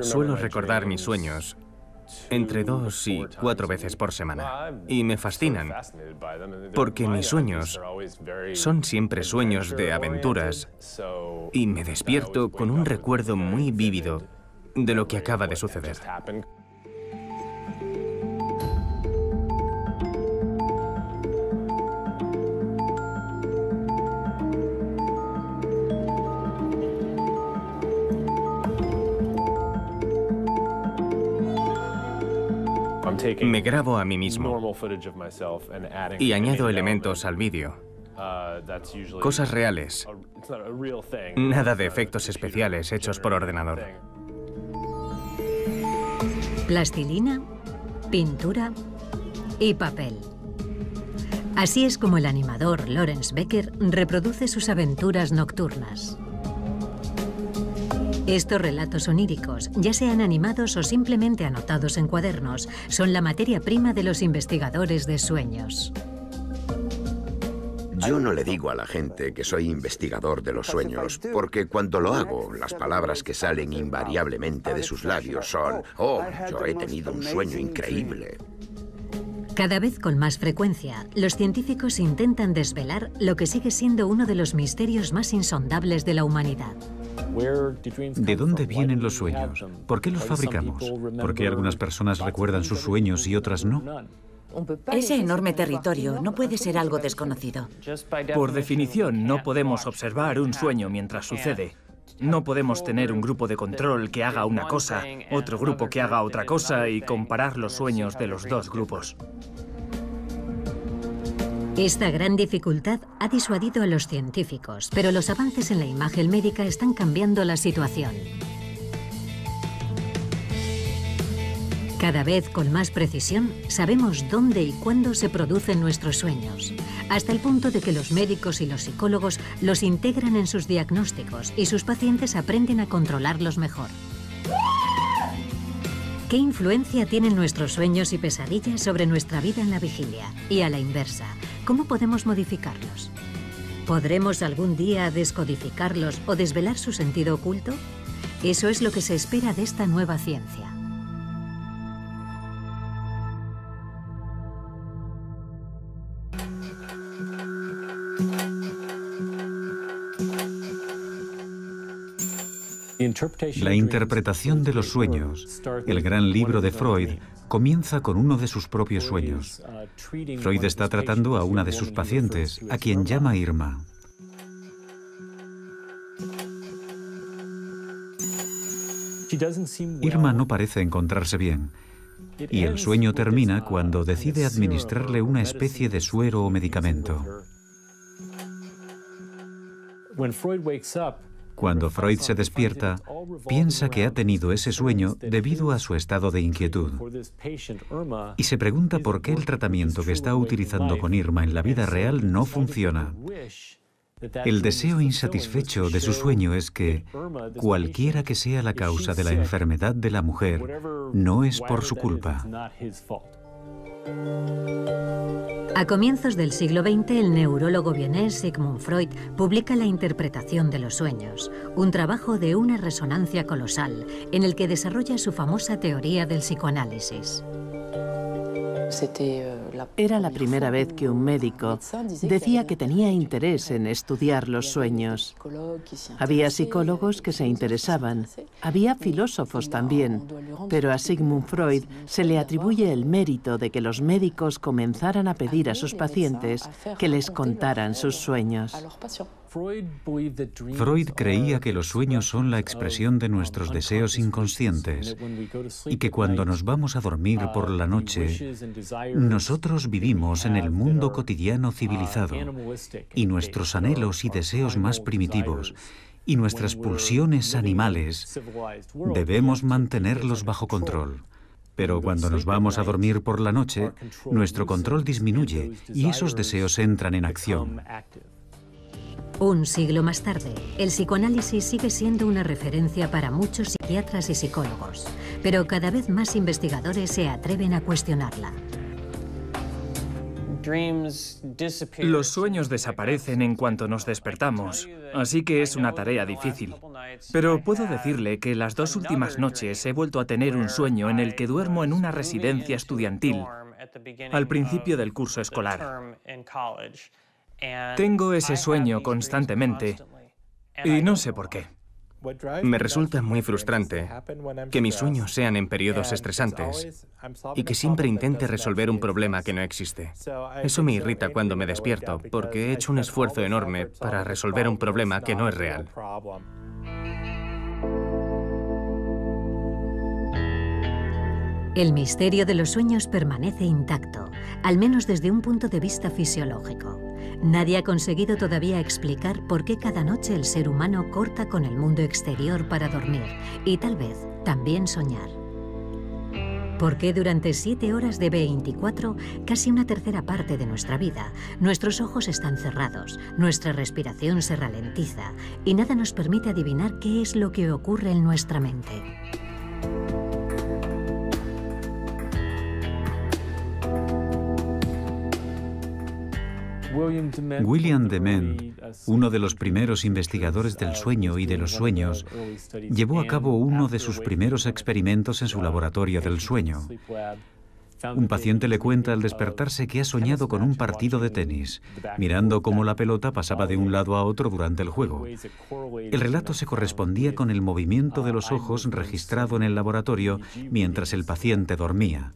Suelo recordar mis sueños entre 2 y 4 veces por semana y me fascinan porque mis sueños son siempre sueños de aventuras y me despierto con un recuerdo muy vívido de lo que acaba de suceder. Me grabo a mí mismo y añado elementos al vídeo, cosas reales, nada de efectos especiales hechos por ordenador. Plastilina, pintura y papel. Así es como el animador Lawrence Becker reproduce sus aventuras nocturnas. Estos relatos oníricos, ya sean animados o simplemente anotados en cuadernos, son la materia prima de los investigadores de sueños. Yo no le digo a la gente que soy investigador de los sueños, porque cuando lo hago, las palabras que salen invariablemente de sus labios son: «Oh, yo he tenido un sueño increíble». Cada vez con más frecuencia, los científicos intentan desvelar lo que sigue siendo uno de los misterios más insondables de la humanidad. ¿De dónde vienen los sueños? ¿Por qué los fabricamos? ¿Por qué algunas personas recuerdan sus sueños y otras no? Ese enorme territorio no puede ser algo desconocido. Por definición, no podemos observar un sueño mientras sucede. No podemos tener un grupo de control que haga una cosa, otro grupo que haga otra cosa y comparar los sueños de los dos grupos. Esta gran dificultad ha disuadido a los científicos, pero los avances en la imagen médica están cambiando la situación. Cada vez con más precisión sabemos dónde y cuándo se producen nuestros sueños, hasta el punto de que los médicos y los psicólogos los integran en sus diagnósticos y sus pacientes aprenden a controlarlos mejor. ¿Qué influencia tienen nuestros sueños y pesadillas sobre nuestra vida en la vigilia? Y a la inversa, ¿cómo podemos modificarlos? ¿Podremos algún día descodificarlos o desvelar su sentido oculto? Eso es lo que se espera de esta nueva ciencia. La interpretación de los sueños, el gran libro de Freud, comienza con uno de sus propios sueños. Freud está tratando a una de sus pacientes, a quien llama Irma. Irma no parece encontrarse bien, y el sueño termina cuando decide administrarle una especie de suero o medicamento. Cuando Freud se despierta, piensa que ha tenido ese sueño debido a su estado de inquietud. Y se pregunta por qué el tratamiento que está utilizando con Irma en la vida real no funciona. El deseo insatisfecho de su sueño es que, cualquiera que sea la causa de la enfermedad de la mujer, no es por su culpa. A comienzos del siglo XX, el neurólogo vienés Sigmund Freud publica La interpretación de los sueños, un trabajo de una resonancia colosal en el que desarrolla su famosa teoría del psicoanálisis. Era la primera vez que un médico decía que tenía interés en estudiar los sueños. Había psicólogos que se interesaban, había filósofos también, pero a Sigmund Freud se le atribuye el mérito de que los médicos comenzaran a pedir a sus pacientes que les contaran sus sueños. Freud creía que los sueños son la expresión de nuestros deseos inconscientes y que cuando nos vamos a dormir por la noche, nosotros vivimos en el mundo cotidiano civilizado y nuestros anhelos y deseos más primitivos y nuestras pulsiones animales debemos mantenerlos bajo control. Pero cuando nos vamos a dormir por la noche, nuestro control disminuye y esos deseos entran en acción. Un siglo más tarde, el psicoanálisis sigue siendo una referencia para muchos psiquiatras y psicólogos, pero cada vez más investigadores se atreven a cuestionarla. Los sueños desaparecen en cuanto nos despertamos, así que es una tarea difícil. Pero puedo decirle que las 2 últimas noches he vuelto a tener un sueño en el que duermo en una residencia estudiantil al principio del curso escolar. Tengo ese sueño constantemente y no sé por qué. Me resulta muy frustrante que mis sueños sean en periodos estresantes y que siempre intente resolver un problema que no existe. Eso me irrita cuando me despierto, porque he hecho un esfuerzo enorme para resolver un problema que no es real. El misterio de los sueños permanece intacto, al menos desde un punto de vista fisiológico. Nadie ha conseguido todavía explicar por qué cada noche el ser humano corta con el mundo exterior para dormir y tal vez también soñar. ¿Por qué durante 7 horas de 24, casi una tercera parte de nuestra vida, nuestros ojos están cerrados, nuestra respiración se ralentiza y nada nos permite adivinar qué es lo que ocurre en nuestra mente? William Dement, uno de los primeros investigadores del sueño y de los sueños, llevó a cabo uno de sus primeros experimentos en su laboratorio del sueño. Un paciente le cuenta al despertarse que ha soñado con un partido de tenis, mirando cómo la pelota pasaba de un lado a otro durante el juego. El relato se correspondía con el movimiento de los ojos registrado en el laboratorio mientras el paciente dormía.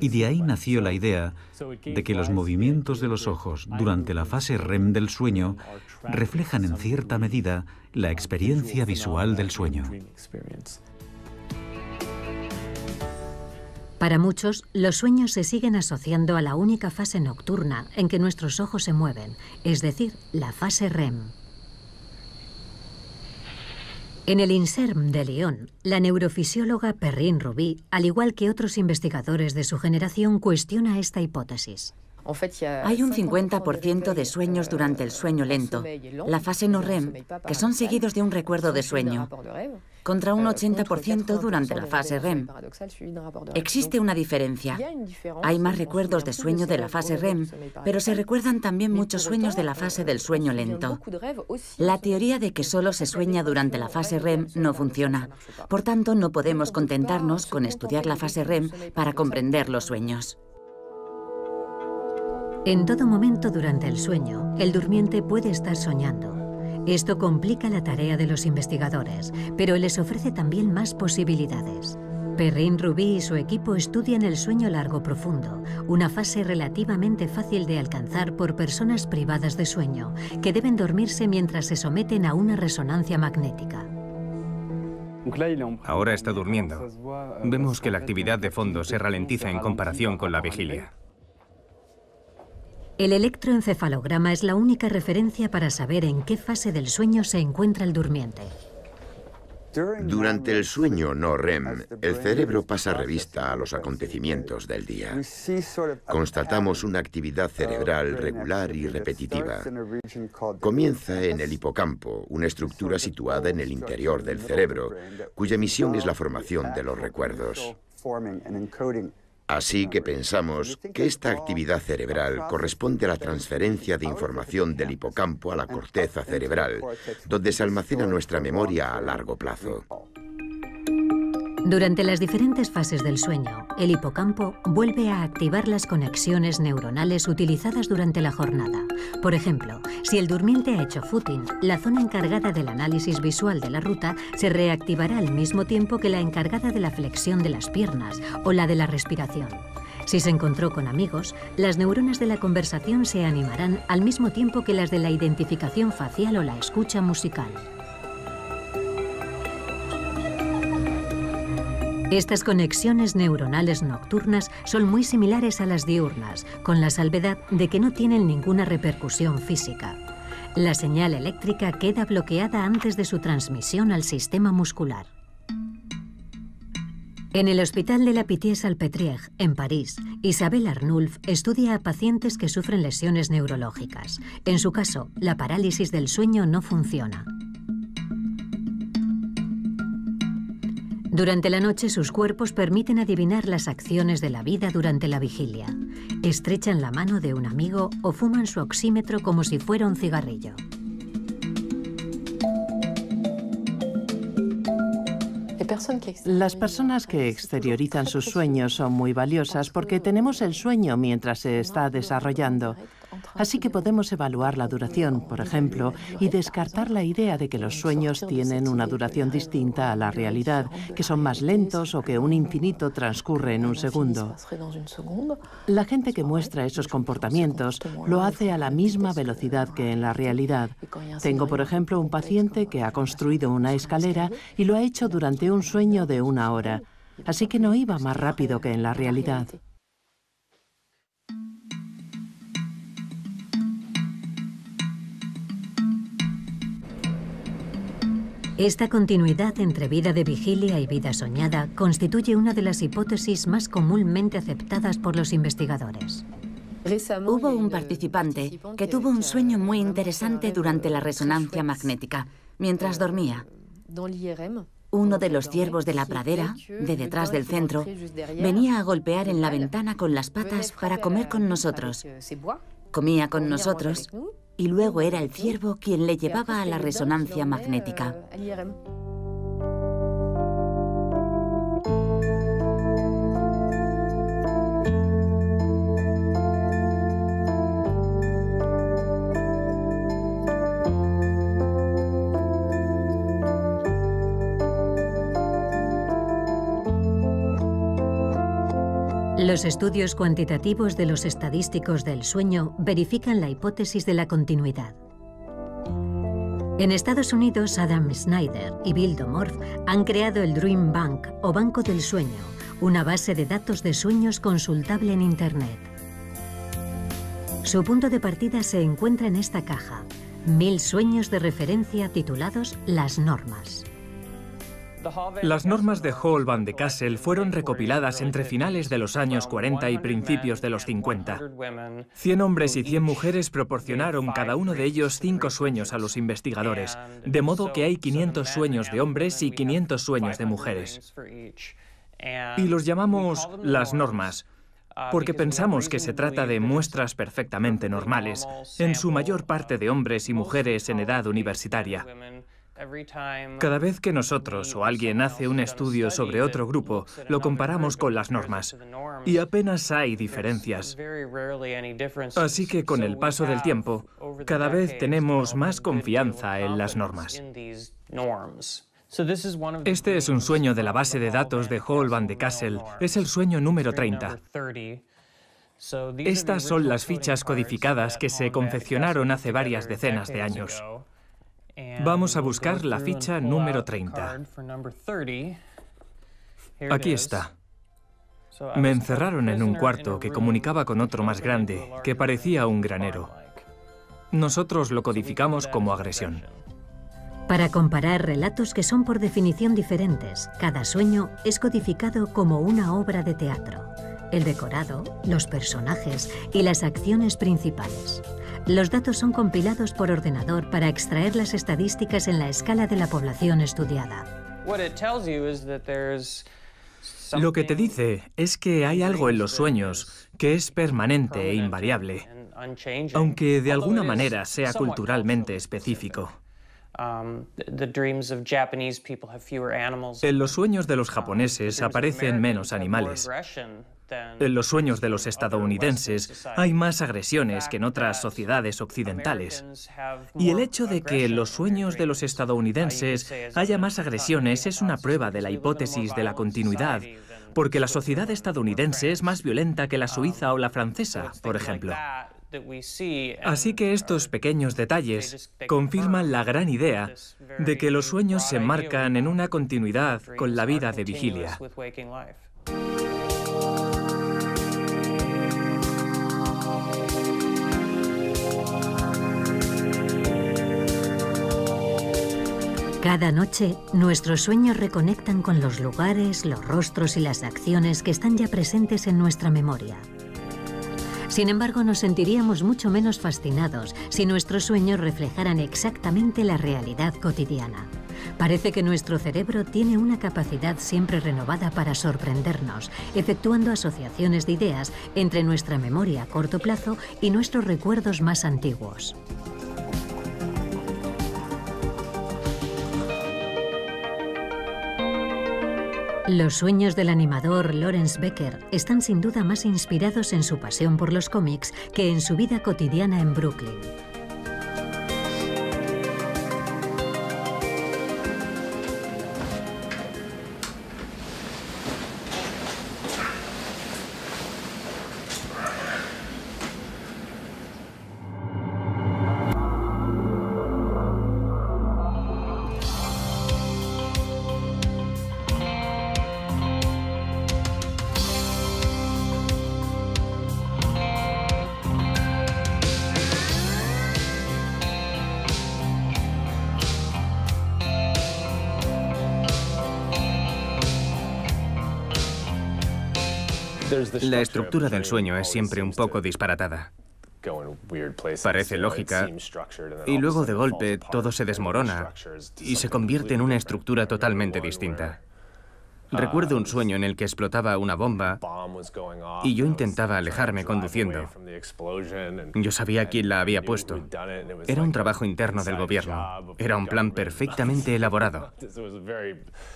Y de ahí nació la idea de que los movimientos de los ojos durante la fase REM del sueño reflejan en cierta medida la experiencia visual del sueño. Para muchos, los sueños se siguen asociando a la única fase nocturna en que nuestros ojos se mueven, es decir, la fase REM. En el INSERM de Lyon, la neurofisióloga Perrine Ruby, al igual que otros investigadores de su generación, cuestiona esta hipótesis. Hay un 50% de sueños durante el sueño lento, la fase no REM, que son seguidos de un recuerdo de sueño, contra un 80% durante la fase REM. Existe una diferencia. Hay más recuerdos de sueño de la fase REM, pero se recuerdan también muchos sueños de la fase del sueño lento. La teoría de que solo se sueña durante la fase REM no funciona. Por tanto, no podemos contentarnos con estudiar la fase REM para comprender los sueños. En todo momento durante el sueño, el durmiente puede estar soñando. Esto complica la tarea de los investigadores, pero les ofrece también más posibilidades. Perrine Ruby y su equipo estudian el sueño largo profundo, una fase relativamente fácil de alcanzar por personas privadas de sueño, que deben dormirse mientras se someten a una resonancia magnética. Ahora está durmiendo. Vemos que la actividad de fondo se ralentiza en comparación con la vigilia. El electroencefalograma es la única referencia para saber en qué fase del sueño se encuentra el durmiente. Durante el sueño no REM, el cerebro pasa revista a los acontecimientos del día. Constatamos una actividad cerebral regular y repetitiva. Comienza en el hipocampo, una estructura situada en el interior del cerebro, cuya misión es la formación de los recuerdos. Así que pensamos que esta actividad cerebral corresponde a la transferencia de información del hipocampo a la corteza cerebral, donde se almacena nuestra memoria a largo plazo. Durante las diferentes fases del sueño, el hipocampo vuelve a activar las conexiones neuronales utilizadas durante la jornada. Por ejemplo, si el durmiente ha hecho footing, la zona encargada del análisis visual de la ruta se reactivará al mismo tiempo que la encargada de la flexión de las piernas o la de la respiración. Si se encontró con amigos, las neuronas de la conversación se animarán al mismo tiempo que las de la identificación facial o la escucha musical. Estas conexiones neuronales nocturnas son muy similares a las diurnas, con la salvedad de que no tienen ninguna repercusión física. La señal eléctrica queda bloqueada antes de su transmisión al sistema muscular. En el Hospital de la Pitié-Salpêtrière, en París, Isabelle Arnulf estudia a pacientes que sufren lesiones neurológicas. En su caso, la parálisis del sueño no funciona. Durante la noche, sus cuerpos permiten adivinar las acciones de la vida durante la vigilia. Estrechan la mano de un amigo o fuman su oxímetro como si fuera un cigarrillo. Las personas que exteriorizan sus sueños son muy valiosas porque tenemos el sueño mientras se está desarrollando. Así que podemos evaluar la duración, por ejemplo, y descartar la idea de que los sueños tienen una duración distinta a la realidad, que son más lentos o que un infinito transcurre en un segundo. La gente que muestra esos comportamientos lo hace a la misma velocidad que en la realidad. Tengo, por ejemplo, un paciente que ha construido una escalera y lo ha hecho durante un sueño de 1 hora, así que no iba más rápido que en la realidad. Esta continuidad entre vida de vigilia y vida soñada constituye una de las hipótesis más comúnmente aceptadas por los investigadores. Hubo un participante que tuvo un sueño muy interesante durante la resonancia magnética, mientras dormía. Uno de los ciervos de la pradera, de detrás del centro, venía a golpear en la ventana con las patas para comer con nosotros. Comía con nosotros y luego era el ciervo quien le llevaba a la resonancia magnética. Los estudios cuantitativos de los estadísticos del sueño verifican la hipótesis de la continuidad. En Estados Unidos, Adam Snyder y Bill Domorf han creado el Dream Bank, o Banco del Sueño, una base de datos de sueños consultable en Internet. Su punto de partida se encuentra en esta caja: 1000 sueños de referencia titulados Las Normas. Las normas de Hall van de Kassel fueron recopiladas entre finales de los años 40 y principios de los 50. 100 hombres y 100 mujeres proporcionaron cada uno de ellos 5 sueños a los investigadores, de modo que hay 500 sueños de hombres y 500 sueños de mujeres. Y los llamamos las normas, porque pensamos que se trata de muestras perfectamente normales, en su mayor parte de hombres y mujeres en edad universitaria. Cada vez que nosotros o alguien hace un estudio sobre otro grupo, lo comparamos con las normas, y apenas hay diferencias. Así que con el paso del tiempo, cada vez tenemos más confianza en las normas. Este es un sueño de la base de datos de Hall van de Kassel. Es el sueño número 30. Estas son las fichas codificadas que se confeccionaron hace varias decenas de años. Vamos a buscar la ficha número 30. Aquí está. Me encerraron en un cuarto que comunicaba con otro más grande, que parecía un granero. Nosotros lo codificamos como agresión. Para comparar relatos que son por definición diferentes, cada sueño es codificado como una obra de teatro. El decorado, los personajes y las acciones principales. Los datos son compilados por ordenador para extraer las estadísticas en la escala de la población estudiada. Lo que te dice es que hay algo en los sueños que es permanente e invariable, aunque de alguna manera sea culturalmente específico. En los sueños de los japoneses aparecen menos animales. En los sueños de los estadounidenses hay más agresiones que en otras sociedades occidentales. Y el hecho de que en los sueños de los estadounidenses haya más agresiones es una prueba de la hipótesis de la continuidad, porque la sociedad estadounidense es más violenta que la suiza o la francesa, por ejemplo. Así que estos pequeños detalles confirman la gran idea de que los sueños se enmarcan en una continuidad con la vida de vigilia. Cada noche, nuestros sueños reconectan con los lugares, los rostros y las acciones que están ya presentes en nuestra memoria. Sin embargo, nos sentiríamos mucho menos fascinados si nuestros sueños reflejaran exactamente la realidad cotidiana. Parece que nuestro cerebro tiene una capacidad siempre renovada para sorprendernos, efectuando asociaciones de ideas entre nuestra memoria a corto plazo y nuestros recuerdos más antiguos. Los sueños del animador Lawrence Becker están sin duda más inspirados en su pasión por los cómics que en su vida cotidiana en Brooklyn. La estructura del sueño es siempre un poco disparatada. Parece lógica y luego de golpe todo se desmorona y se convierte en una estructura totalmente distinta. Recuerdo un sueño en el que explotaba una bomba y yo intentaba alejarme conduciendo. Yo sabía quién la había puesto. Era un trabajo interno del gobierno. Era un plan perfectamente elaborado.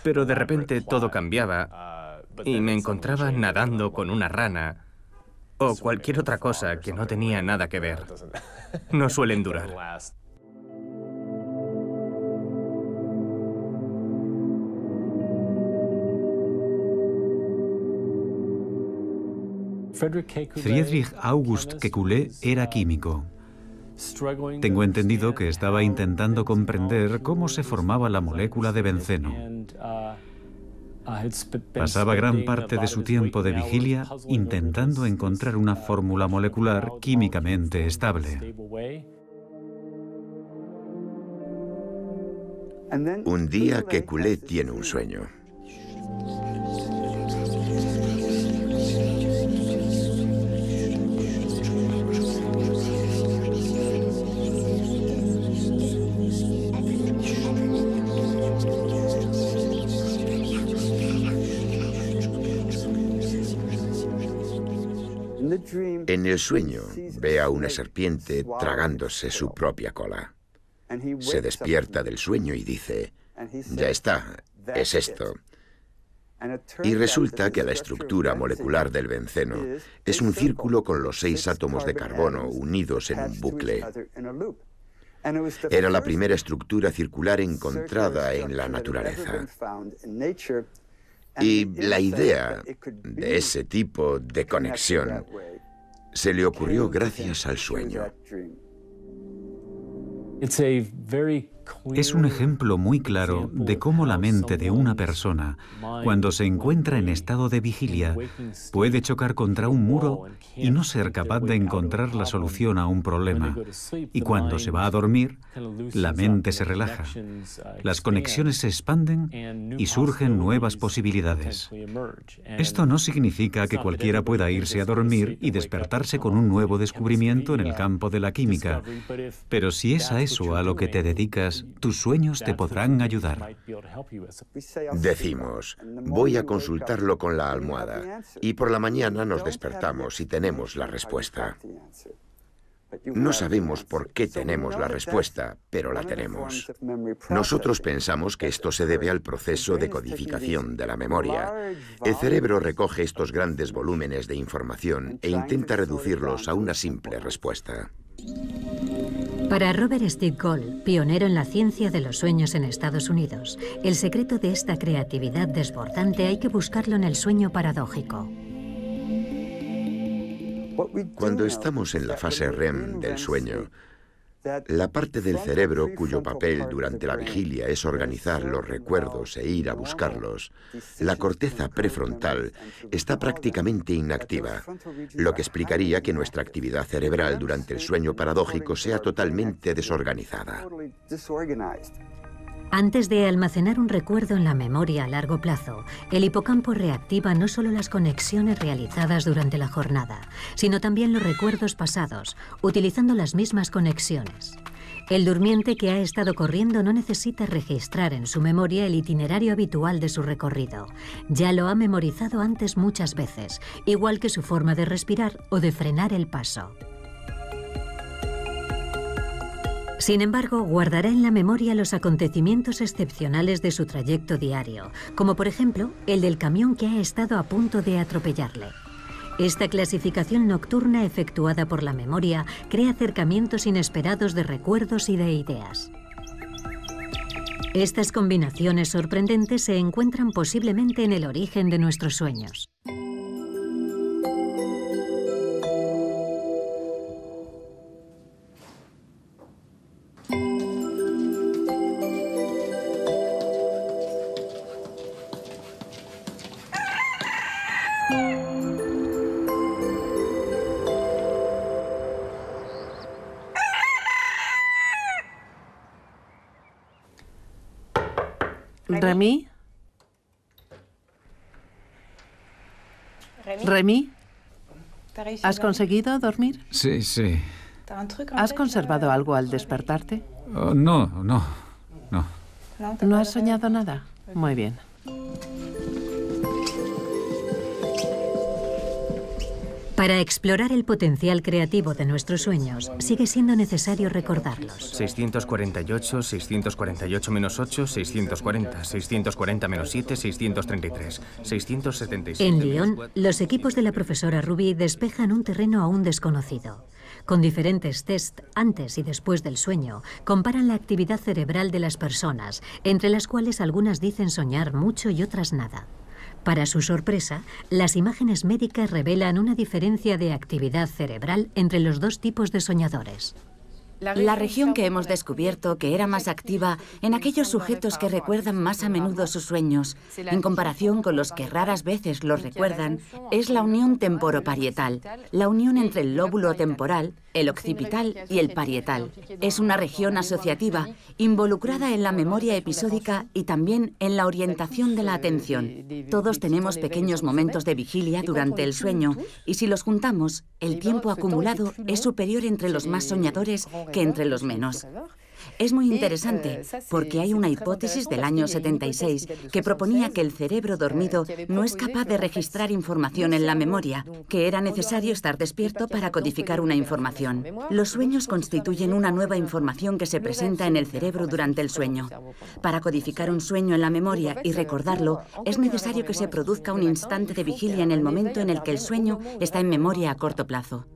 Pero de repente todo cambiaba y me encontraba nadando con una rana o cualquier otra cosa que no tenía nada que ver. No suelen durar. Friedrich August Kekulé era químico. Tengo entendido que estaba intentando comprender cómo se formaba la molécula de benceno. Pasaba gran parte de su tiempo de vigilia intentando encontrar una fórmula molecular químicamente estable. Un día Kekulé tiene un sueño. En el sueño ve a una serpiente tragándose su propia cola. Se despierta del sueño y dice, ya está, es esto. Y resulta que la estructura molecular del benceno es un círculo con los 6 átomos de carbono unidos en un bucle. Era la primera estructura circular encontrada en la naturaleza. Y la idea de ese tipo de conexión se le ocurrió gracias al sueño. Es un ejemplo muy claro de cómo la mente de una persona, cuando se encuentra en estado de vigilia, puede chocar contra un muro y no ser capaz de encontrar la solución a un problema. Y cuando se va a dormir, la mente se relaja. Las conexiones se expanden y surgen nuevas posibilidades. Esto no significa que cualquiera pueda irse a dormir y despertarse con un nuevo descubrimiento en el campo de la química, pero si es a eso a lo que te dedicas, tus sueños te podrán ayudar. Decimos, voy a consultarlo con la almohada, y por la mañana nos despertamos y tenemos la respuesta. No sabemos por qué tenemos la respuesta, pero la tenemos. Nosotros pensamos que esto se debe al proceso de codificación de la memoria. El cerebro recoge estos grandes volúmenes de información e intenta reducirlos a una simple respuesta. Para Robert Stickgold, pionero en la ciencia de los sueños en Estados Unidos, el secreto de esta creatividad desbordante hay que buscarlo en el sueño paradójico. Cuando estamos en la fase REM del sueño, la parte del cerebro cuyo papel durante la vigilia es organizar los recuerdos e ir a buscarlos, la corteza prefrontal está prácticamente inactiva, lo que explicaría que nuestra actividad cerebral durante el sueño paradójico sea totalmente desorganizada. Antes de almacenar un recuerdo en la memoria a largo plazo, el hipocampo reactiva no solo las conexiones realizadas durante la jornada, sino también los recuerdos pasados, utilizando las mismas conexiones. El durmiente que ha estado corriendo no necesita registrar en su memoria el itinerario habitual de su recorrido. Ya lo ha memorizado antes muchas veces, igual que su forma de respirar o de frenar el paso. Sin embargo, guardará en la memoria los acontecimientos excepcionales de su trayecto diario, como por ejemplo el del camión que ha estado a punto de atropellarle. Esta clasificación nocturna efectuada por la memoria crea acercamientos inesperados de recuerdos y de ideas. Estas combinaciones sorprendentes se encuentran posiblemente en el origen de nuestros sueños. ¿Remy? ¿Remy? ¿Has conseguido dormir? Sí, sí. ¿Has conservado algo al despertarte? Oh, no. ¿No has soñado nada? Muy bien. Para explorar el potencial creativo de nuestros sueños, sigue siendo necesario recordarlos. 648, 648 menos 8, 640, 640 menos 7, 633, 677... En Lyon, los equipos de la profesora Ruby despejan un terreno aún desconocido. Con diferentes tests antes y después del sueño, comparan la actividad cerebral de las personas, entre las cuales algunas dicen soñar mucho y otras nada. Para su sorpresa, las imágenes médicas revelan una diferencia de actividad cerebral entre los dos tipos de soñadores. La región que hemos descubierto que era más activa en aquellos sujetos que recuerdan más a menudo sus sueños, en comparación con los que raras veces los recuerdan, es la unión temporoparietal, la unión entre el lóbulo temporal, el occipital y el parietal. Es una región asociativa, involucrada en la memoria episódica y también en la orientación de la atención. Todos tenemos pequeños momentos de vigilia durante el sueño, y si los juntamos, el tiempo acumulado es superior entre los más soñadores que entre los menos. Es muy interesante porque hay una hipótesis del año 76 que proponía que el cerebro dormido no es capaz de registrar información en la memoria, que era necesario estar despierto para codificar una información. Los sueños constituyen una nueva información que se presenta en el cerebro durante el sueño. Para codificar un sueño en la memoria y recordarlo, es necesario que se produzca un instante de vigilia en el momento en el que el sueño está en memoria a corto plazo.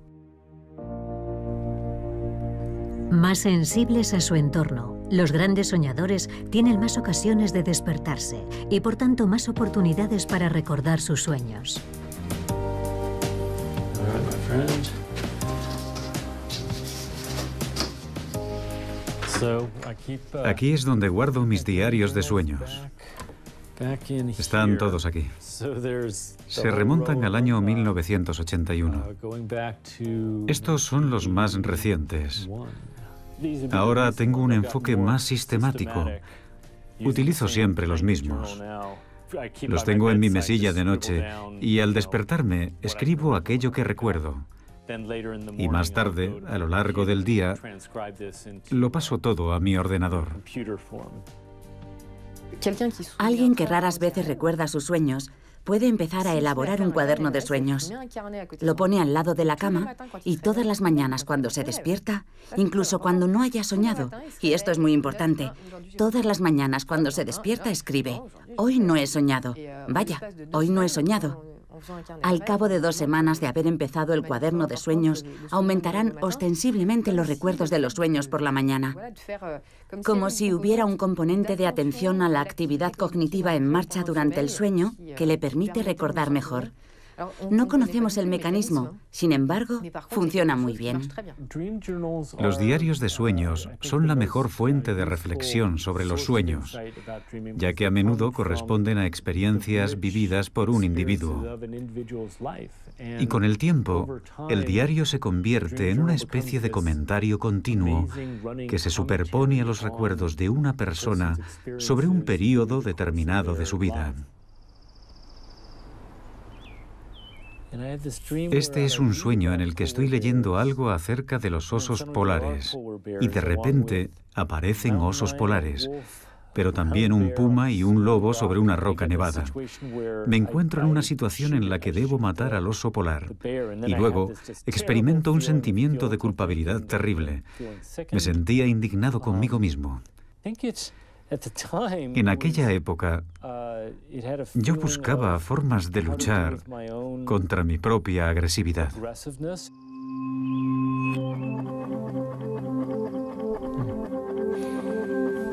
Más sensibles a su entorno, los grandes soñadores tienen más ocasiones de despertarse y por tanto más oportunidades para recordar sus sueños. Aquí es donde guardo mis diarios de sueños. Están todos aquí. Se remontan al año 1981. Estos son los más recientes. Ahora tengo un enfoque más sistemático. Utilizo siempre los mismos. Los tengo en mi mesilla de noche y al despertarme escribo aquello que recuerdo. Y más tarde, a lo largo del día, lo paso todo a mi ordenador. Alguien que raras veces recuerda sus sueños puede empezar a elaborar un cuaderno de sueños. Lo pone al lado de la cama y todas las mañanas cuando se despierta, incluso cuando no haya soñado, y esto es muy importante, todas las mañanas cuando se despierta escribe: hoy no he soñado. Vaya, hoy no he soñado. Al cabo de 2 semanas de haber empezado el cuaderno de sueños, aumentarán ostensiblemente los recuerdos de los sueños por la mañana. Como si hubiera un componente de atención a la actividad cognitiva en marcha durante el sueño que le permite recordar mejor. No conocemos el mecanismo, sin embargo, funciona muy bien. Los diarios de sueños son la mejor fuente de reflexión sobre los sueños, ya que a menudo corresponden a experiencias vividas por un individuo. Y con el tiempo, el diario se convierte en una especie de comentario continuo que se superpone a los recuerdos de una persona sobre un período determinado de su vida. Este es un sueño en el que estoy leyendo algo acerca de los osos polares y de repente aparecen osos polares, pero también un puma y un lobo sobre una roca nevada. Me encuentro en una situación en la que debo matar al oso polar y luego experimento un sentimiento de culpabilidad terrible. Me sentía indignado conmigo mismo. En aquella época, yo buscaba formas de luchar contra mi propia agresividad.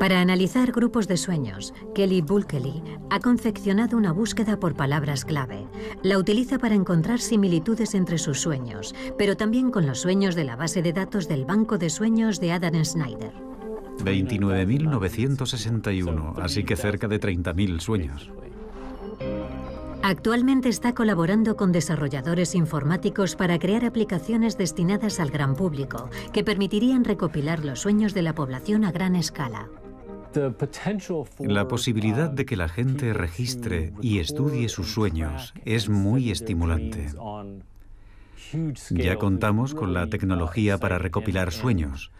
Para analizar grupos de sueños, Kelly Bulkeley ha confeccionado una búsqueda por palabras clave. La utiliza para encontrar similitudes entre sus sueños, pero también con los sueños de la base de datos del Banco de Sueños de Adam Schneider. 29.961, así que cerca de 30.000 sueños. Actualmente está colaborando con desarrolladores informáticos para crear aplicaciones destinadas al gran público, que permitirían recopilar los sueños de la población a gran escala. La posibilidad de que la gente registre y estudie sus sueños es muy estimulante. Ya contamos con la tecnología para recopilar sueños,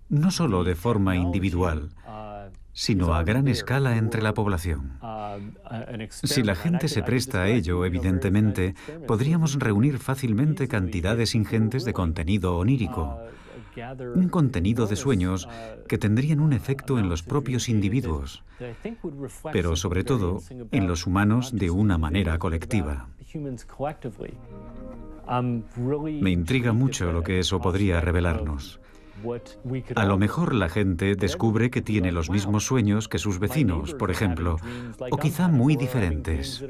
no solo de forma individual, sino a gran escala entre la población. Si la gente se presta a ello, evidentemente, podríamos reunir fácilmente cantidades ingentes de contenido onírico, un contenido de sueños que tendrían un efecto en los propios individuos, pero sobre todo en los humanos de una manera colectiva. Me intriga mucho lo que eso podría revelarnos. A lo mejor la gente descubre que tiene los mismos sueños que sus vecinos, por ejemplo, o quizá muy diferentes.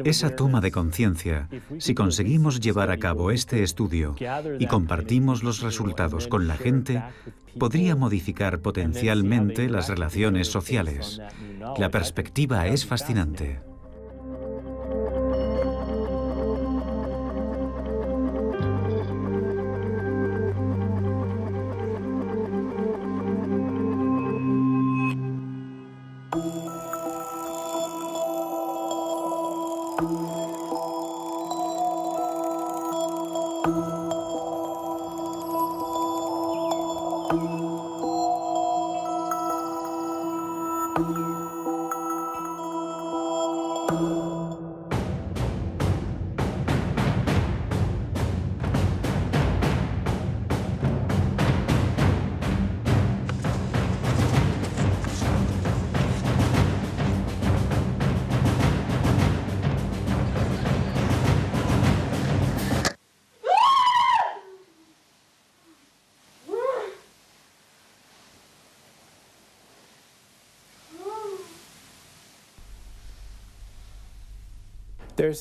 Esa toma de conciencia, si conseguimos llevar a cabo este estudio y compartimos los resultados con la gente, podría modificar potencialmente las relaciones sociales. La perspectiva es fascinante.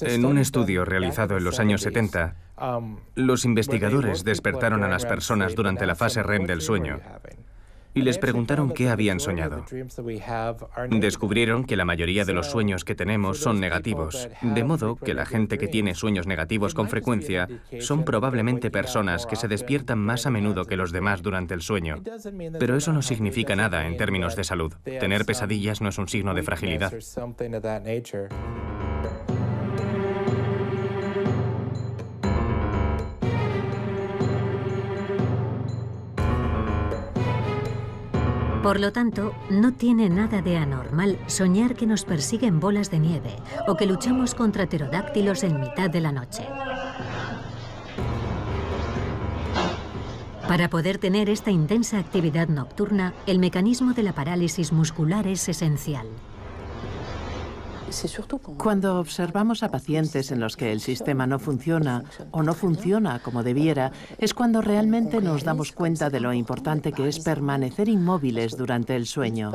En un estudio realizado en los años 70, los investigadores despertaron a las personas durante la fase REM del sueño y les preguntaron qué habían soñado. Descubrieron que la mayoría de los sueños que tenemos son negativos, de modo que la gente que tiene sueños negativos con frecuencia son probablemente personas que se despiertan más a menudo que los demás durante el sueño. Pero eso no significa nada en términos de salud. Tener pesadillas no es un signo de fragilidad. Por lo tanto, no tiene nada de anormal soñar que nos persiguen bolas de nieve o que luchamos contra pterodáctilos en mitad de la noche. Para poder tener esta intensa actividad nocturna, el mecanismo de la parálisis muscular es esencial. Cuando observamos a pacientes en los que el sistema no funciona o no funciona como debiera, es cuando realmente nos damos cuenta de lo importante que es permanecer inmóviles durante el sueño.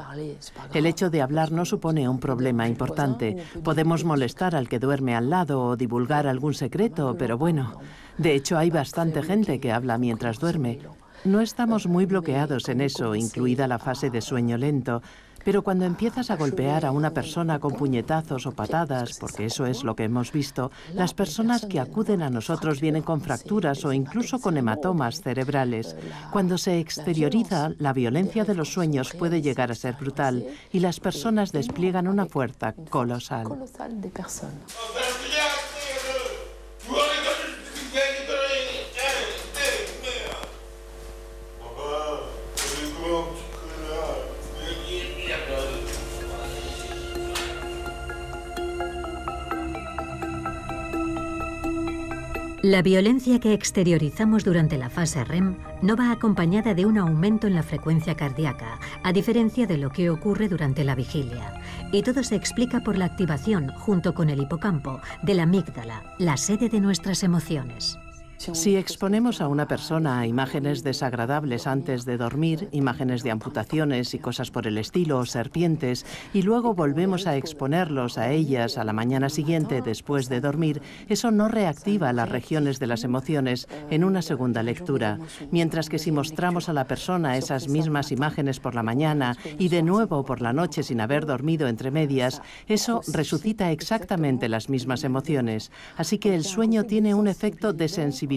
El hecho de hablar no supone un problema importante. Podemos molestar al que duerme al lado o divulgar algún secreto, pero bueno, de hecho hay bastante gente que habla mientras duerme. No estamos muy bloqueados en eso, incluida la fase de sueño lento. Pero cuando empiezas a golpear a una persona con puñetazos o patadas, porque eso es lo que hemos visto, las personas que acuden a nosotros vienen con fracturas o incluso con hematomas cerebrales. Cuando se exterioriza, la violencia de los sueños puede llegar a ser brutal y las personas despliegan una fuerza colosal. La violencia que exteriorizamos durante la fase REM no va acompañada de un aumento en la frecuencia cardíaca, a diferencia de lo que ocurre durante la vigilia. Y todo se explica por la activación, junto con el hipocampo, de la amígdala, la sede de nuestras emociones. Si exponemos a una persona a imágenes desagradables antes de dormir, imágenes de amputaciones y cosas por el estilo, o serpientes, y luego volvemos a exponerlos a ellas a la mañana siguiente después de dormir, eso no reactiva las regiones de las emociones en una segunda lectura. Mientras que si mostramos a la persona esas mismas imágenes por la mañana y de nuevo por la noche sin haber dormido entre medias, eso resucita exactamente las mismas emociones. Así que el sueño tiene un efecto desensibilizador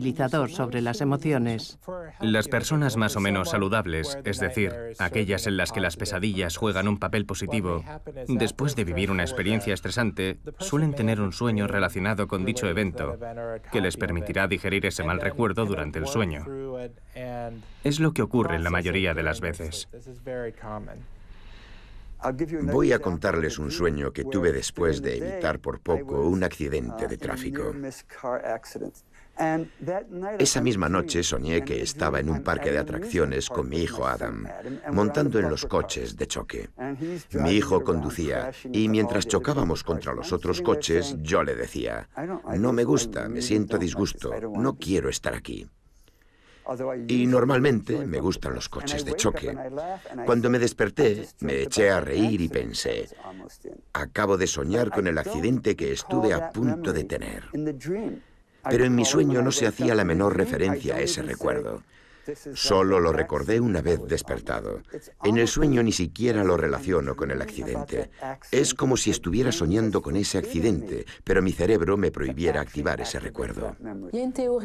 sobre las emociones. Las personas más o menos saludables, es decir, aquellas en las que las pesadillas juegan un papel positivo, después de vivir una experiencia estresante, suelen tener un sueño relacionado con dicho evento, que les permitirá digerir ese mal recuerdo durante el sueño. Es lo que ocurre en la mayoría de las veces. Voy a contarles un sueño que tuve después de evitar por poco un accidente de tráfico. Esa misma noche soñé que estaba en un parque de atracciones con mi hijo Adam, montando en los coches de choque. Mi hijo conducía y mientras chocábamos contra los otros coches, yo le decía, no me gusta, me siento a disgusto, no quiero estar aquí. Y normalmente me gustan los coches de choque. Cuando me desperté, me eché a reír y pensé, acabo de soñar con el accidente que estuve a punto de tener. Pero en mi sueño no se hacía la menor referencia a ese recuerdo. Solo lo recordé una vez despertado. En el sueño ni siquiera lo relaciono con el accidente. Es como si estuviera soñando con ese accidente, pero mi cerebro me prohibiera activar ese recuerdo.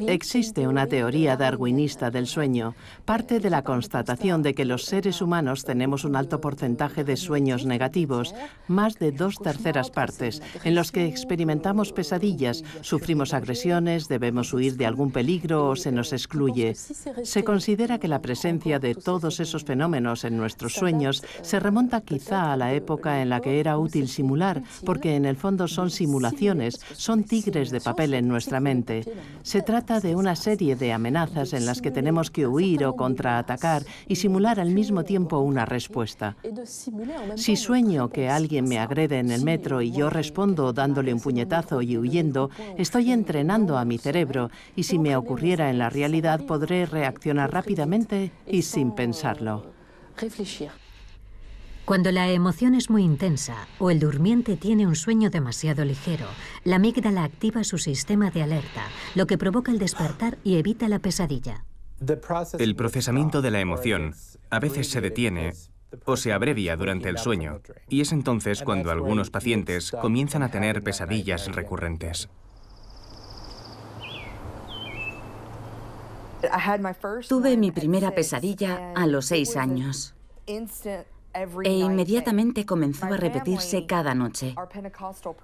Existe una teoría darwinista del sueño. Parte de la constatación de que los seres humanos tenemos un alto porcentaje de sueños negativos, más de 2/3 partes, en los que experimentamos pesadillas, sufrimos agresiones, debemos huir de algún peligro o se nos excluye. Se considera que la presencia de todos esos fenómenos en nuestros sueños se remonta quizá a la época en la que era útil simular, porque en el fondo son simulaciones, son tigres de papel en nuestra mente. Se trata de una serie de amenazas en las que tenemos que huir o contraatacar y simular al mismo tiempo una respuesta. Si sueño que alguien me agrede en el metro y yo respondo dándole un puñetazo y huyendo, estoy entrenando a mi cerebro y si me ocurriera en la realidad podré reaccionar rápidamente y sin pensarlo. Cuando la emoción es muy intensa o el durmiente tiene un sueño demasiado ligero, la amígdala activa su sistema de alerta, lo que provoca el despertar y evita la pesadilla. El procesamiento de la emoción a veces se detiene o se abrevia durante el sueño, y es entonces cuando algunos pacientes comienzan a tener pesadillas recurrentes. Tuve mi primera pesadilla a los 6 años e inmediatamente comenzó a repetirse cada noche.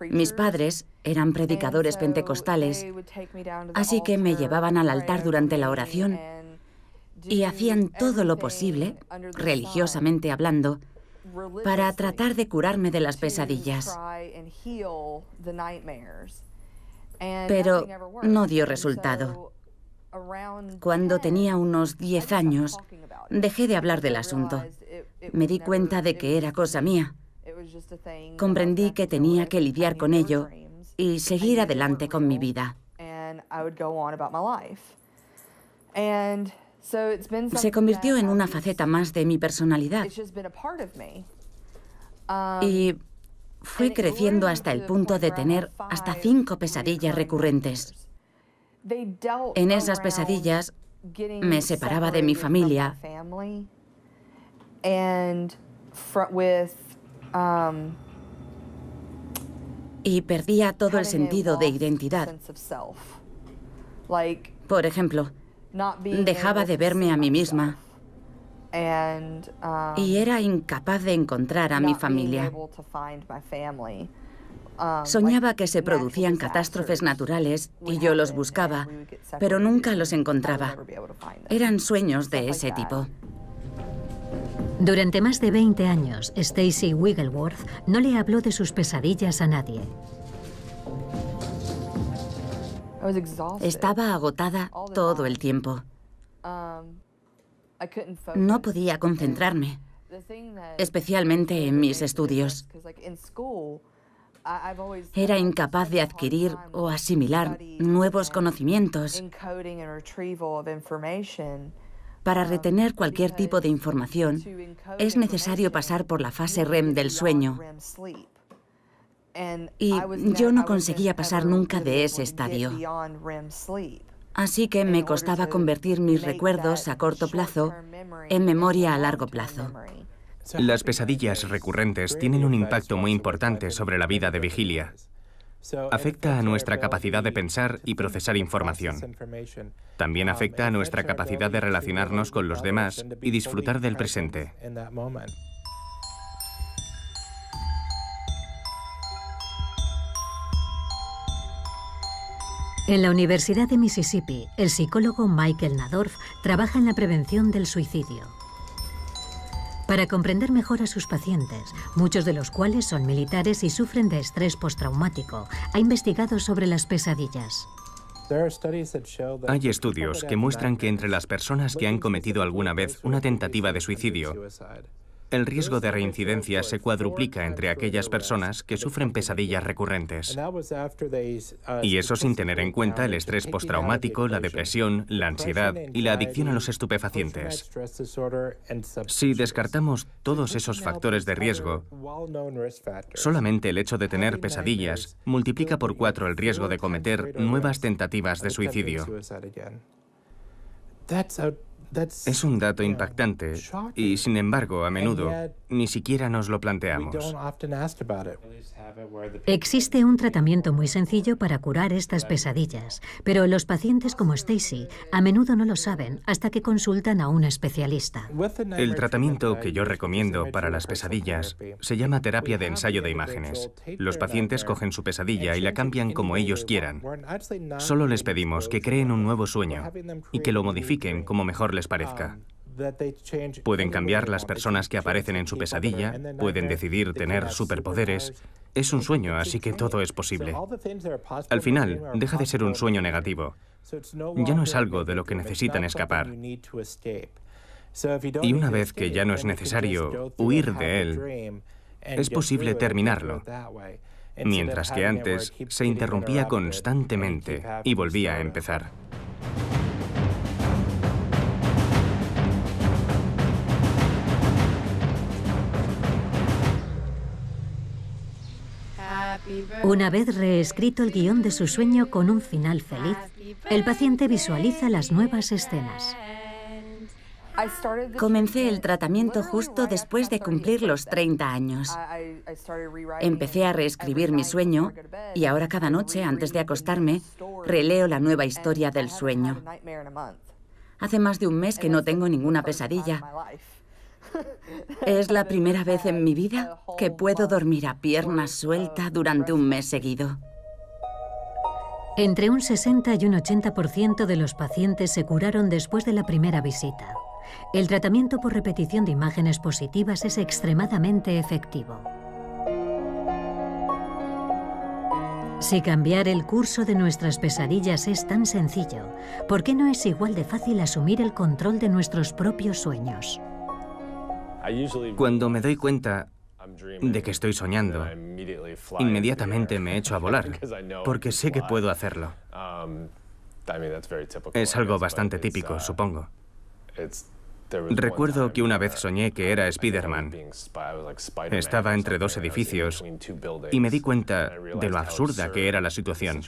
Mis padres eran predicadores pentecostales, así que me llevaban al altar durante la oración y hacían todo lo posible, religiosamente hablando, para tratar de curarme de las pesadillas. Pero no dio resultado. Cuando tenía unos 10 años, dejé de hablar del asunto. Me di cuenta de que era cosa mía Comprendí que tenía que lidiar con ello y seguir adelante con mi vida. Se convirtió en una faceta más de mi personalidad y fue creciendo hasta el punto de tener hasta 5 pesadillas recurrentes. En esas pesadillas me separaba de mi familia y perdía todo el sentido de identidad. Por ejemplo, dejaba de verme a mí misma y era incapaz de encontrar a mi familia. Soñaba que se producían catástrofes naturales y yo los buscaba, pero nunca los encontraba. Eran sueños de ese tipo. Durante más de 20 años, Stacey Wigglesworth no le habló de sus pesadillas a nadie. Estaba agotada todo el tiempo. No podía concentrarme, especialmente en mis estudios. Era incapaz de adquirir o asimilar nuevos conocimientos. Para retener cualquier tipo de información, es necesario pasar por la fase REM del sueño. Y yo no conseguía pasar nunca de ese estadio. Así que me costaba convertir mis recuerdos a corto plazo en memoria a largo plazo. Las pesadillas recurrentes tienen un impacto muy importante sobre la vida de vigilia. Afecta a nuestra capacidad de pensar y procesar información. También afecta a nuestra capacidad de relacionarnos con los demás y disfrutar del presente. En la Universidad de Mississippi, el psicólogo Michael Nadorf trabaja en la prevención del suicidio. Para comprender mejor a sus pacientes, muchos de los cuales son militares y sufren de estrés postraumático, ha investigado sobre las pesadillas. Hay estudios que muestran que entre las personas que han cometido alguna vez una tentativa de suicidio, el riesgo de reincidencia se cuadruplica entre aquellas personas que sufren pesadillas recurrentes. Y eso sin tener en cuenta el estrés postraumático, la depresión, la ansiedad y la adicción a los estupefacientes. Si descartamos todos esos factores de riesgo, solamente el hecho de tener pesadillas multiplica por 4 el riesgo de cometer nuevas tentativas de suicidio. Es un dato impactante y, sin embargo, a menudo ni siquiera nos lo planteamos. Existe un tratamiento muy sencillo para curar estas pesadillas, pero los pacientes como Stacey a menudo no lo saben hasta que consultan a un especialista. El tratamiento que yo recomiendo para las pesadillas se llama terapia de ensayo de imágenes. Los pacientes cogen su pesadilla y la cambian como ellos quieran. Solo les pedimos que creen un nuevo sueño y que lo modifiquen como mejor les parezca. Pueden cambiar las personas que aparecen en su pesadilla, pueden decidir tener superpoderes. Es un sueño, así que todo es posible. Al final, deja de ser un sueño negativo. Ya no es algo de lo que necesitan escapar. Y una vez que ya no es necesario huir de él, es posible terminarlo. Mientras que antes se interrumpía constantemente y volvía a empezar. Una vez reescrito el guión de su sueño con un final feliz, el paciente visualiza las nuevas escenas. Comencé el tratamiento justo después de cumplir los 30 años. Empecé a reescribir mi sueño y ahora cada noche, antes de acostarme, releo la nueva historia del sueño. Hace más de un mes que no tengo ninguna pesadilla. Es la primera vez en mi vida que puedo dormir a pierna suelta durante un mes seguido. Entre un 60 y un 80% de los pacientes se curaron después de la primera visita. El tratamiento por repetición de imágenes positivas es extremadamente efectivo. Si cambiar el curso de nuestras pesadillas es tan sencillo, ¿por qué no es igual de fácil asumir el control de nuestros propios sueños? Cuando me doy cuenta de que estoy soñando, inmediatamente me echo a volar, porque sé que puedo hacerlo. Es algo bastante típico, supongo. Recuerdo que una vez soñé que era Spider-Man. Estaba entre dos edificios y me di cuenta de lo absurda que era la situación.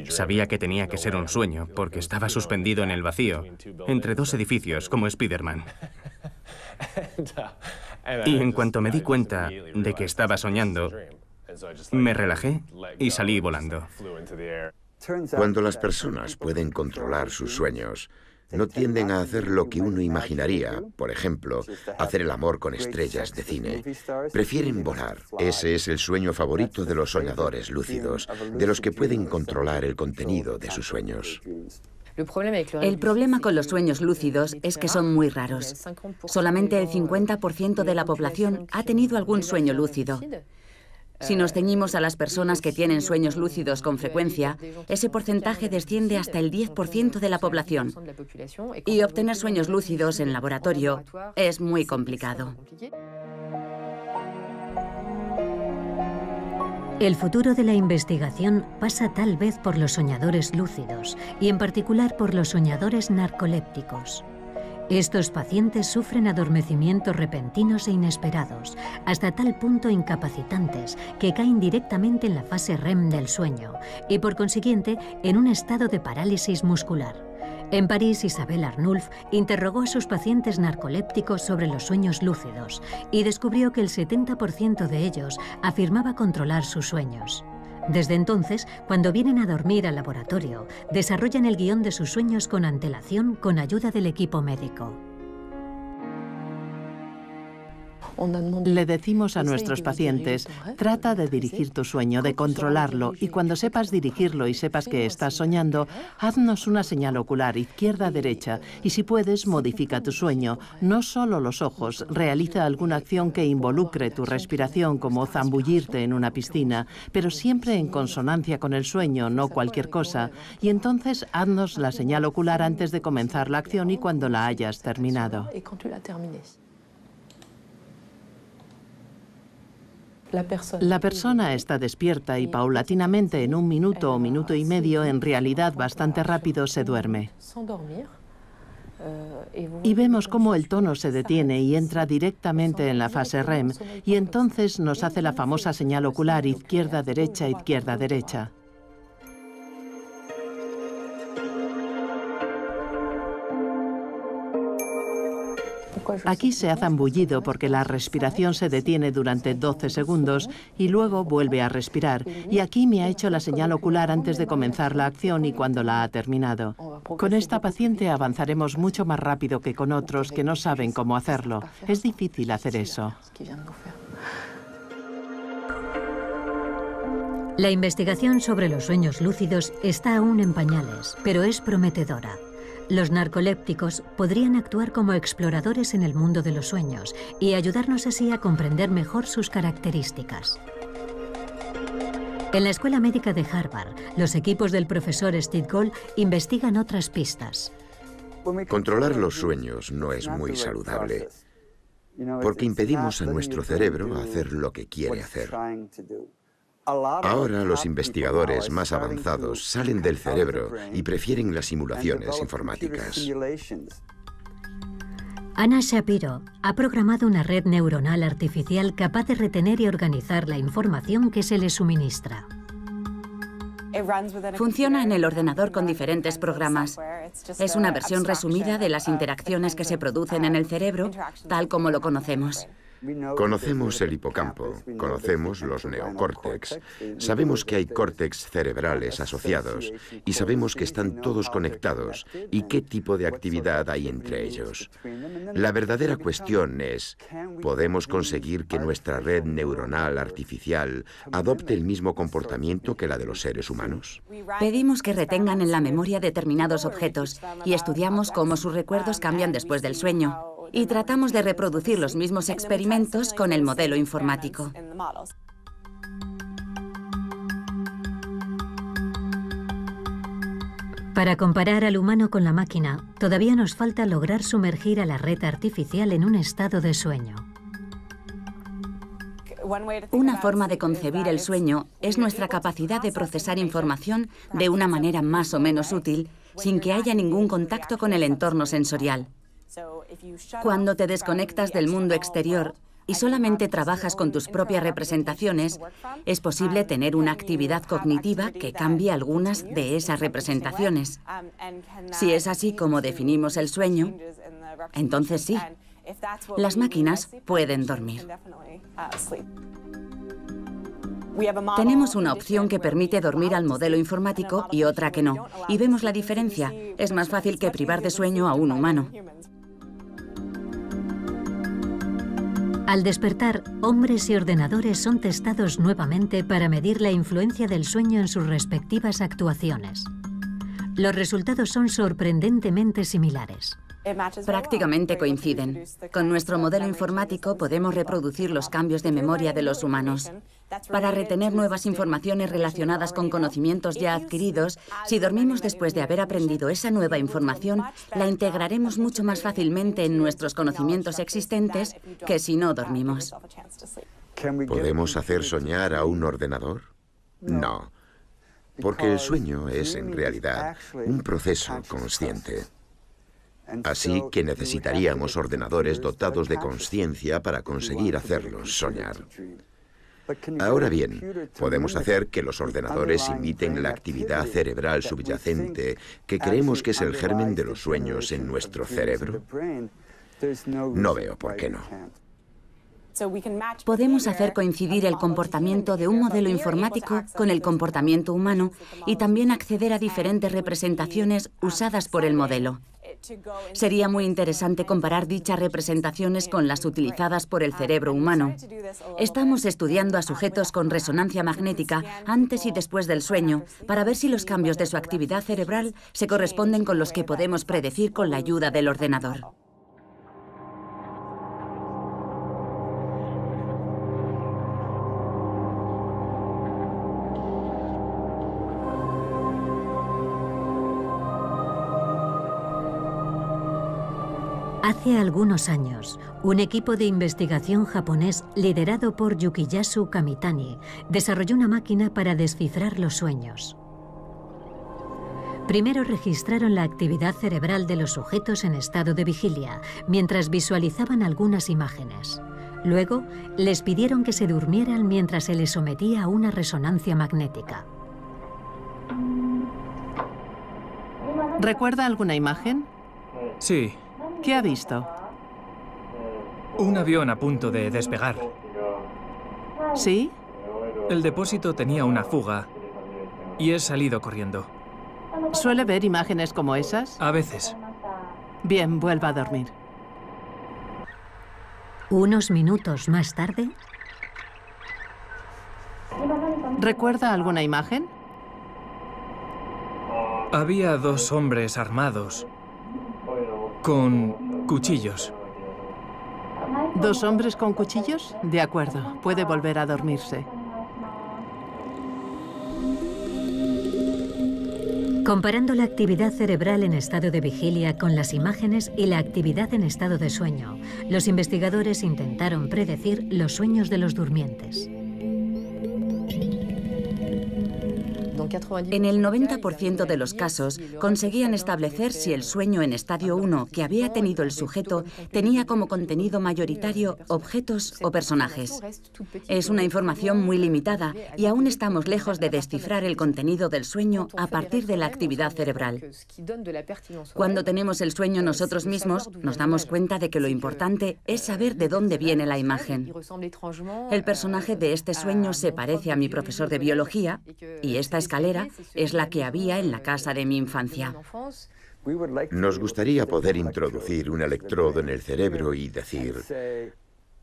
Sabía que tenía que ser un sueño porque estaba suspendido en el vacío, entre dos edificios, como Spider-Man. Y en cuanto me di cuenta de que estaba soñando, me relajé y salí volando. Cuando las personas pueden controlar sus sueños, no tienden a hacer lo que uno imaginaría, por ejemplo, hacer el amor con estrellas de cine. Prefieren volar. Ese es el sueño favorito de los soñadores lúcidos, de los que pueden controlar el contenido de sus sueños. El problema con los sueños lúcidos es que son muy raros. Solamente el 50% de la población ha tenido algún sueño lúcido. Si nos ceñimos a las personas que tienen sueños lúcidos con frecuencia, ese porcentaje desciende hasta el 10% de la población. Y obtener sueños lúcidos en laboratorio es muy complicado. El futuro de la investigación pasa tal vez por los soñadores lúcidos y en particular por los soñadores narcolépticos. Estos pacientes sufren adormecimientos repentinos e inesperados, hasta tal punto incapacitantes que caen directamente en la fase REM del sueño y, por consiguiente, en un estado de parálisis muscular. En París, Isabelle Arnulf interrogó a sus pacientes narcolépticos sobre los sueños lúcidos y descubrió que el 70% de ellos afirmaba controlar sus sueños. Desde entonces, cuando vienen a dormir al laboratorio, desarrollan el guión de sus sueños con antelación con ayuda del equipo médico. Le decimos a nuestros pacientes, trata de dirigir tu sueño, de controlarlo, y cuando sepas dirigirlo y sepas que estás soñando, haznos una señal ocular, izquierda-derecha, y si puedes, modifica tu sueño. No solo los ojos, realiza alguna acción que involucre tu respiración, como zambullirte en una piscina, pero siempre en consonancia con el sueño, no cualquier cosa. Y entonces, haznos la señal ocular antes de comenzar la acción y cuando la hayas terminado. La persona está despierta y paulatinamente en 1 minuto o minuto y medio, en realidad bastante rápido, se duerme. Y vemos cómo el tono se detiene y entra directamente en la fase REM y entonces nos hace la famosa señal ocular izquierda-derecha, izquierda-derecha. Aquí se ha zambullido porque la respiración se detiene durante 12 segundos y luego vuelve a respirar. Y aquí me ha hecho la señal ocular antes de comenzar la acción y cuando la ha terminado. Con esta paciente avanzaremos mucho más rápido que con otros que no saben cómo hacerlo. Es difícil hacer eso. La investigación sobre los sueños lúcidos está aún en pañales, pero es prometedora. Los narcolépticos podrían actuar como exploradores en el mundo de los sueños y ayudarnos así a comprender mejor sus características. En la Escuela Médica de Harvard, los equipos del profesor Steve Gold investigan otras pistas. Controlar los sueños no es muy saludable, porque impedimos a nuestro cerebro hacer lo que quiere hacer. Ahora los investigadores más avanzados salen del cerebro y prefieren las simulaciones informáticas. Anna Shapiro ha programado una red neuronal artificial capaz de retener y organizar la información que se le suministra. Funciona en el ordenador con diferentes programas. Es una versión resumida de las interacciones que se producen en el cerebro, tal como lo conocemos. Conocemos el hipocampo, conocemos los neocórtex, sabemos que hay córtex cerebrales asociados y sabemos que están todos conectados y qué tipo de actividad hay entre ellos. La verdadera cuestión es, ¿podemos conseguir que nuestra red neuronal artificial adopte el mismo comportamiento que la de los seres humanos? Pedimos que retengan en la memoria determinados objetos y estudiamos cómo sus recuerdos cambian después del sueño. Y tratamos de reproducir los mismos experimentos con el modelo informático. Para comparar al humano con la máquina, todavía nos falta lograr sumergir a la red artificial en un estado de sueño. Una forma de concebir el sueño es nuestra capacidad de procesar información de una manera más o menos útil, sin que haya ningún contacto con el entorno sensorial. Cuando te desconectas del mundo exterior y solamente trabajas con tus propias representaciones, es posible tener una actividad cognitiva que cambie algunas de esas representaciones. Si es así como definimos el sueño, entonces sí, las máquinas pueden dormir. Tenemos una opción que permite dormir al modelo informático y otra que no, y vemos la diferencia. Es más fácil que privar de sueño a un humano. Al despertar, hombres y ordenadores son testados nuevamente para medir la influencia del sueño en sus respectivas actuaciones. Los resultados son sorprendentemente similares. Prácticamente coinciden. Con nuestro modelo informático podemos reproducir los cambios de memoria de los humanos. Para retener nuevas informaciones relacionadas con conocimientos ya adquiridos, si dormimos después de haber aprendido esa nueva información, la integraremos mucho más fácilmente en nuestros conocimientos existentes que si no dormimos. ¿Podemos hacer soñar a un ordenador? No, porque el sueño es en realidad un proceso consciente. Así que necesitaríamos ordenadores dotados de conciencia para conseguir hacerlos soñar. Ahora bien, podemos hacer que los ordenadores imiten la actividad cerebral subyacente que creemos que es el germen de los sueños en nuestro cerebro. No veo por qué no. Podemos hacer coincidir el comportamiento de un modelo informático con el comportamiento humano y también acceder a diferentes representaciones usadas por el modelo. Sería muy interesante comparar dichas representaciones con las utilizadas por el cerebro humano. Estamos estudiando a sujetos con resonancia magnética antes y después del sueño para ver si los cambios de su actividad cerebral se corresponden con los que podemos predecir con la ayuda del ordenador. Hace algunos años, un equipo de investigación japonés liderado por Yukiyasu Kamitani desarrolló una máquina para descifrar los sueños. Primero registraron la actividad cerebral de los sujetos en estado de vigilia, mientras visualizaban algunas imágenes. Luego, les pidieron que se durmieran mientras se les sometía a una resonancia magnética. ¿Recuerda alguna imagen? Sí. ¿Qué ha visto? Un avión a punto de despegar. ¿Sí? El depósito tenía una fuga y he salido corriendo. ¿Suele ver imágenes como esas? A veces. Bien, vuelva a dormir. Unos minutos más tarde... ¿Recuerda alguna imagen? Había dos hombres armados con cuchillos. ¿Dos hombres con cuchillos? De acuerdo, puede volver a dormirse. Comparando la actividad cerebral en estado de vigilia con las imágenes y la actividad en estado de sueño, los investigadores intentaron predecir los sueños de los durmientes. En el 90% de los casos conseguían establecer si el sueño en estadio 1 que había tenido el sujeto tenía como contenido mayoritario objetos o personajes. Es una información muy limitada y aún estamos lejos de descifrar el contenido del sueño a partir de la actividad cerebral. Cuando tenemos el sueño nosotros mismos, nos damos cuenta de que lo importante es saber de dónde viene la imagen. El personaje de este sueño se parece a mi profesor de biología y esta escalera es la que había en la casa de mi infancia. Nos gustaría poder introducir un electrodo en el cerebro y decir: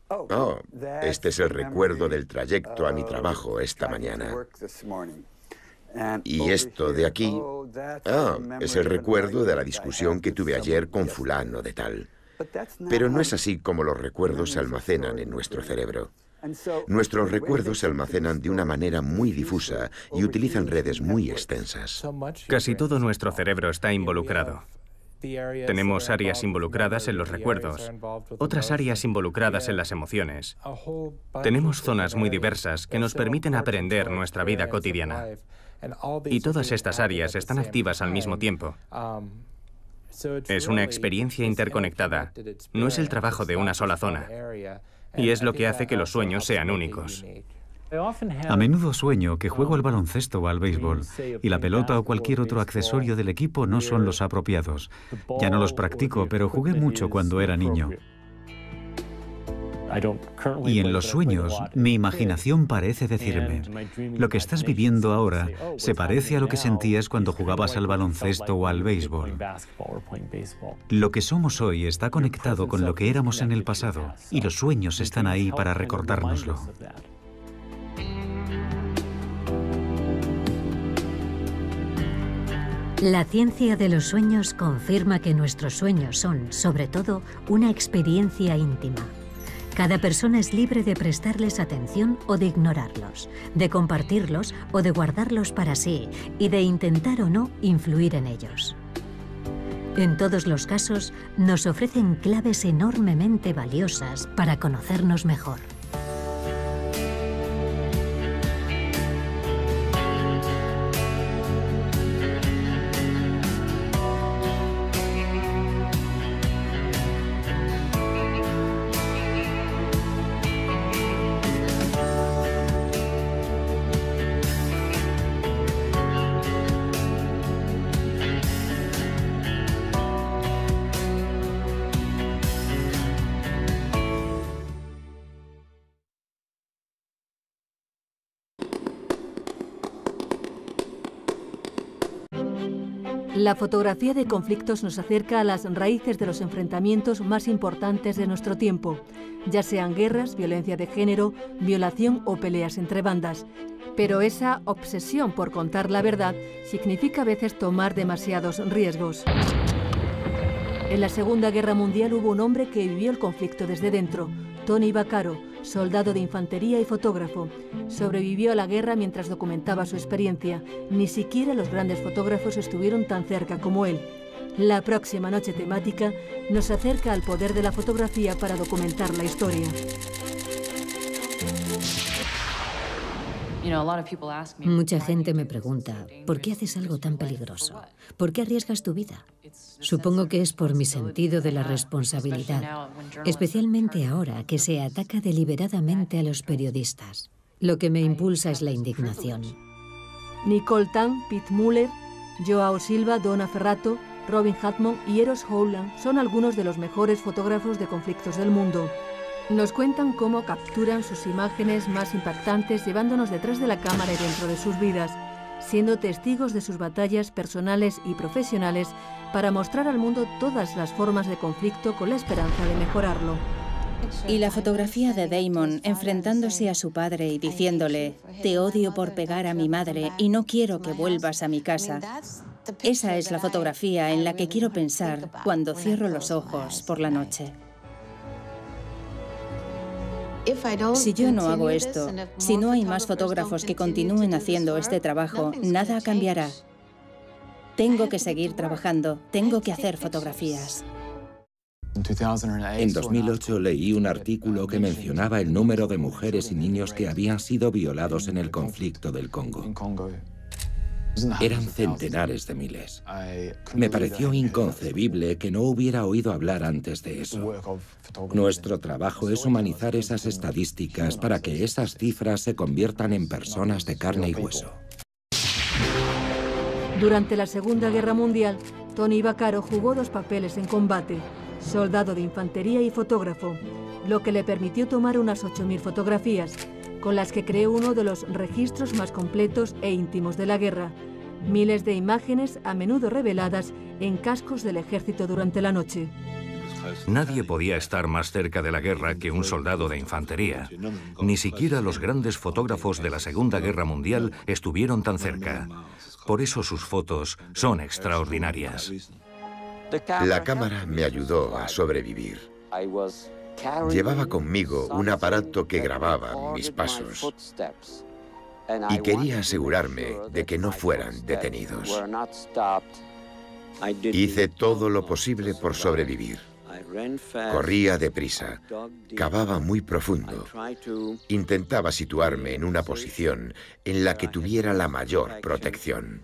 oh, este es el recuerdo del trayecto a mi trabajo esta mañana. Y esto de aquí, es el recuerdo de la discusión que tuve ayer con fulano de tal. Pero no es así como los recuerdos se almacenan en nuestro cerebro. Nuestros recuerdos se almacenan de una manera muy difusa y utilizan redes muy extensas. Casi todo nuestro cerebro está involucrado. Tenemos áreas involucradas en los recuerdos, otras áreas involucradas en las emociones. Tenemos zonas muy diversas que nos permiten aprender nuestra vida cotidiana. Y todas estas áreas están activas al mismo tiempo. Es una experiencia interconectada. No es el trabajo de una sola zona. Y es lo que hace que los sueños sean únicos. A menudo sueño que juego al baloncesto o al béisbol y la pelota o cualquier otro accesorio del equipo no son los apropiados. Ya no los practico, pero jugué mucho cuando era niño. Y en los sueños, mi imaginación parece decirme, lo que estás viviendo ahora se parece a lo que sentías cuando jugabas al baloncesto o al béisbol. Lo que somos hoy está conectado con lo que éramos en el pasado, y los sueños están ahí para recordárnoslo. La ciencia de los sueños confirma que nuestros sueños son, sobre todo, una experiencia íntima. Cada persona es libre de prestarles atención o de ignorarlos, de compartirlos o de guardarlos para sí y de intentar o no influir en ellos. En todos los casos, nos ofrecen claves enormemente valiosas para conocernos mejor. La fotografía de conflictos nos acerca a las raíces de los enfrentamientos más importantes de nuestro tiempo, ya sean guerras, violencia de género, violación o peleas entre bandas. Pero esa obsesión por contar la verdad significa a veces tomar demasiados riesgos. En la Segunda Guerra Mundial hubo un hombre que vivió el conflicto desde dentro, Tony Vaccaro, soldado de infantería y fotógrafo. Sobrevivió a la guerra mientras documentaba su experiencia. Ni siquiera los grandes fotógrafos estuvieron tan cerca como él. La próxima noche temática nos acerca al poder de la fotografía para documentar la historia. Mucha gente me pregunta, ¿por qué haces algo tan peligroso? ¿Por qué arriesgas tu vida? Supongo que es por mi sentido de la responsabilidad, especialmente ahora que se ataca deliberadamente a los periodistas. Lo que me impulsa es la indignación. Nicole Tan, Pete Muller, Joao Silva, Donna Ferrato, Robin Hatmon y Eros Howland son algunos de los mejores fotógrafos de conflictos del mundo. Nos cuentan cómo capturan sus imágenes más impactantes llevándonos detrás de la cámara y dentro de sus vidas, siendo testigos de sus batallas personales y profesionales para mostrar al mundo todas las formas de conflicto con la esperanza de mejorarlo. Y la fotografía de Damon enfrentándose a su padre y diciéndole, te odio por pegar a mi madre y no quiero que vuelvas a mi casa. Esa es la fotografía en la que quiero pensar cuando cierro los ojos por la noche. Si yo no hago esto, si no hay más fotógrafos que continúen haciendo este trabajo, nada cambiará. Tengo que seguir trabajando, tengo que hacer fotografías. En 2008 leí un artículo que mencionaba el número de mujeres y niños que habían sido violados en el conflicto del Congo. Eran centenares de miles. Me pareció inconcebible que no hubiera oído hablar antes de eso. Nuestro trabajo es humanizar esas estadísticas para que esas cifras se conviertan en personas de carne y hueso. Durante la Segunda Guerra Mundial, Tony Vaccaro jugó dos papeles en combate, soldado de infantería y fotógrafo, lo que le permitió tomar unas 8.000 fotografías, con las que creó uno de los registros más completos e íntimos de la guerra. Miles de imágenes, a menudo reveladas en cascos del ejército durante la noche. Nadie podía estar más cerca de la guerra que un soldado de infantería. Ni siquiera los grandes fotógrafos de la Segunda Guerra Mundial estuvieron tan cerca. Por eso sus fotos son extraordinarias. La cámara me ayudó a sobrevivir. Llevaba conmigo un aparato que grababa mis pasos y quería asegurarme de que no fueran detenidos. Hice todo lo posible por sobrevivir. Corría deprisa, cavaba muy profundo. Intentaba situarme en una posición en la que tuviera la mayor protección.